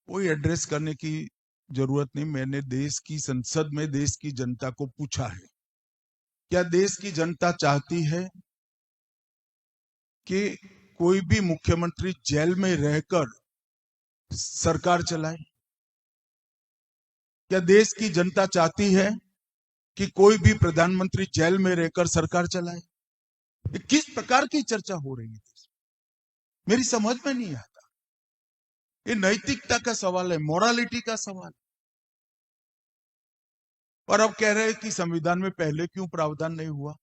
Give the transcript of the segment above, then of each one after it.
कोई एड्रेस करने की जरूरत नहीं। मैंने देश की संसद में देश की जनता को पूछा है, क्या देश की जनता चाहती है कि कोई भी मुख्यमंत्री जेल में रहकर सरकार चलाए? क्या देश की जनता चाहती है कि कोई भी प्रधानमंत्री जेल में रहकर सरकार चलाए? ये किस प्रकार की चर्चा हो रही है? मेरी समझ में नहीं आता। ये नैतिकता का सवाल है, मोरालिटी का सवाल। और अब कह रहे हैं कि संविधान में पहले क्यों प्रावधान नहीं हुआ?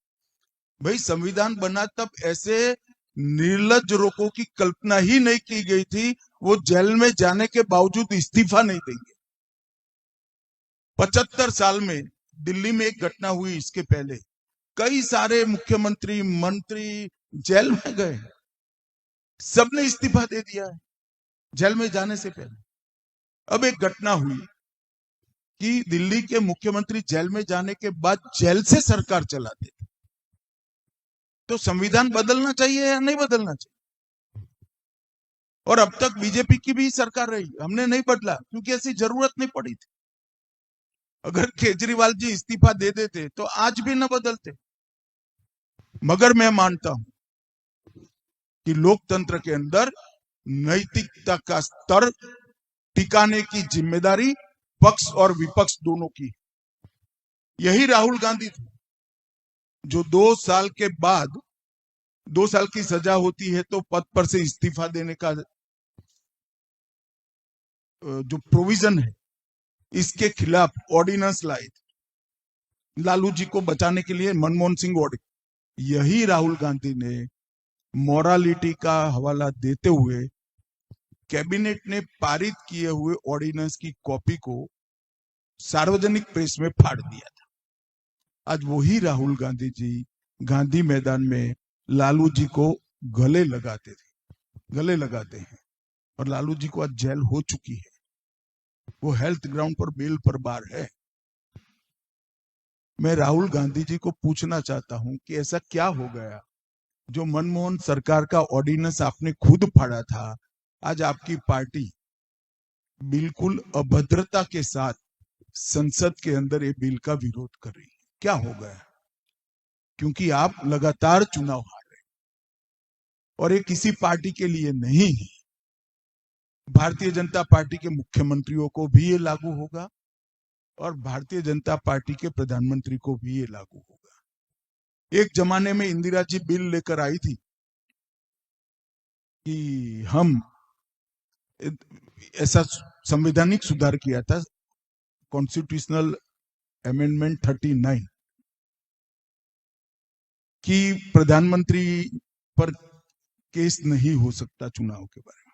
भाई, संविधान बना तब ऐसे निर्लज्ज लोगों की कल्पना ही नहीं की गई थी, वो जेल में जाने के बावजूद इस्तीफा नहीं देंगे। 75 साल में दिल्ली में एक घटना हुई, इसके पहले कई सारे मुख्यमंत्री मंत्री जेल में गए, सबने इस्तीफा दे दिया है जेल में जाने से पहले। अब एक घटना हुई कि दिल्ली के मुख्यमंत्री जेल में जाने के बाद जेल से सरकार चलाते थे। तो संविधान बदलना चाहिए या नहीं बदलना चाहिए? और अब तक बीजेपी की भी सरकार रही, हमने नहीं बदला क्योंकि ऐसी जरूरत नहीं पड़ी थी। अगर केजरीवाल जी इस्तीफा दे देते तो आज भी न बदलते। मगर मैं मानता हूं कि लोकतंत्र के अंदर नैतिकता का स्तर टिकाने की जिम्मेदारी पक्ष और विपक्ष दोनों की। यही राहुल गांधी थे जो 2 साल के बाद, 2 साल की सजा होती है तो पद पर से इस्तीफा देने का जो प्रोविजन है, इसके खिलाफ ऑर्डिनेंस लाए थे लालू जी को बचाने के लिए, मनमोहन सिंह ऑर्डिनेंस। यही राहुल गांधी ने मोरालिटी का हवाला देते हुए कैबिनेट ने पारित किए हुए ऑर्डिनेंस की कॉपी को सार्वजनिक प्रेस में फाड़ दिया था। आज वही राहुल गांधी जी गांधी मैदान में लालू जी को गले लगाते हैं, और लालू जी को आज जेल हो चुकी है, वो हेल्थ ग्राउंड पर बेल पर बार है। मैं राहुल गांधी जी को पूछना चाहता हूं कि ऐसा क्या हो गया जो मनमोहन सरकार का ऑर्डिनेंस आपने खुद फाड़ा था, आज आपकी पार्टी बिल्कुल अभद्रता के साथ संसद के अंदर ये बिल का विरोध कर रही है? क्या हो गया? क्योंकि आप लगातार चुनाव हार रहे, और ये किसी पार्टी के लिए नहीं है। भारतीय जनता पार्टी के मुख्यमंत्रियों को भी ये लागू होगा और भारतीय जनता पार्टी के प्रधानमंत्री को भी ये लागू होगा। एक जमाने में इंदिरा जी बिल लेकर आई थी कि हम ऐसा संवैधानिक सुधार किया था, कॉन्स्टिट्यूशनल अमेंडमेंट 39, कि प्रधानमंत्री पर केस नहीं हो सकता चुनाव के बारे में।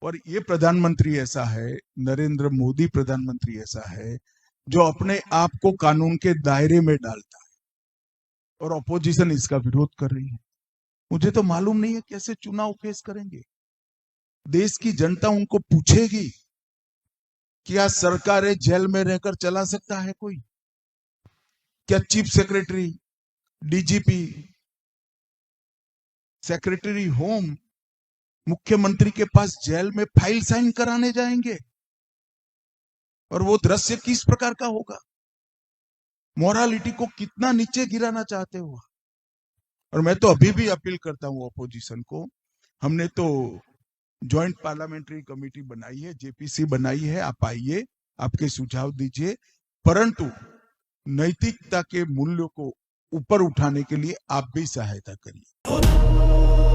और ये प्रधानमंत्री ऐसा है, नरेंद्र मोदी प्रधानमंत्री ऐसा है जो अपने आप को कानून के दायरे में डालता है, और ऑपोजिशन इसका विरोध कर रही है। मुझे तो मालूम नहीं है कैसे चुनाव फेस करेंगे। देश की जनता उनको पूछेगी, क्या सरकारें जेल में रहकर चला सकता है कोई? क्या chief secretary, DGP, secretary home मुख्यमंत्री के पास जेल में फाइल साइन कराने जाएंगे? और वो दृश्य किस प्रकार का होगा? मोरालिटी को कितना नीचे गिराना चाहते हो? और मैं तो अभी भी अपील करता हूं अपोजिशन को, हमने तो ज्वाइंट पार्लियामेंट्री कमेटी बनाई है, जेपीसी बनाई है, आप आइए, आपके सुझाव दीजिए, परंतु नैतिकता के मूल्यों को ऊपर उठाने के लिए आप भी सहायता करिए।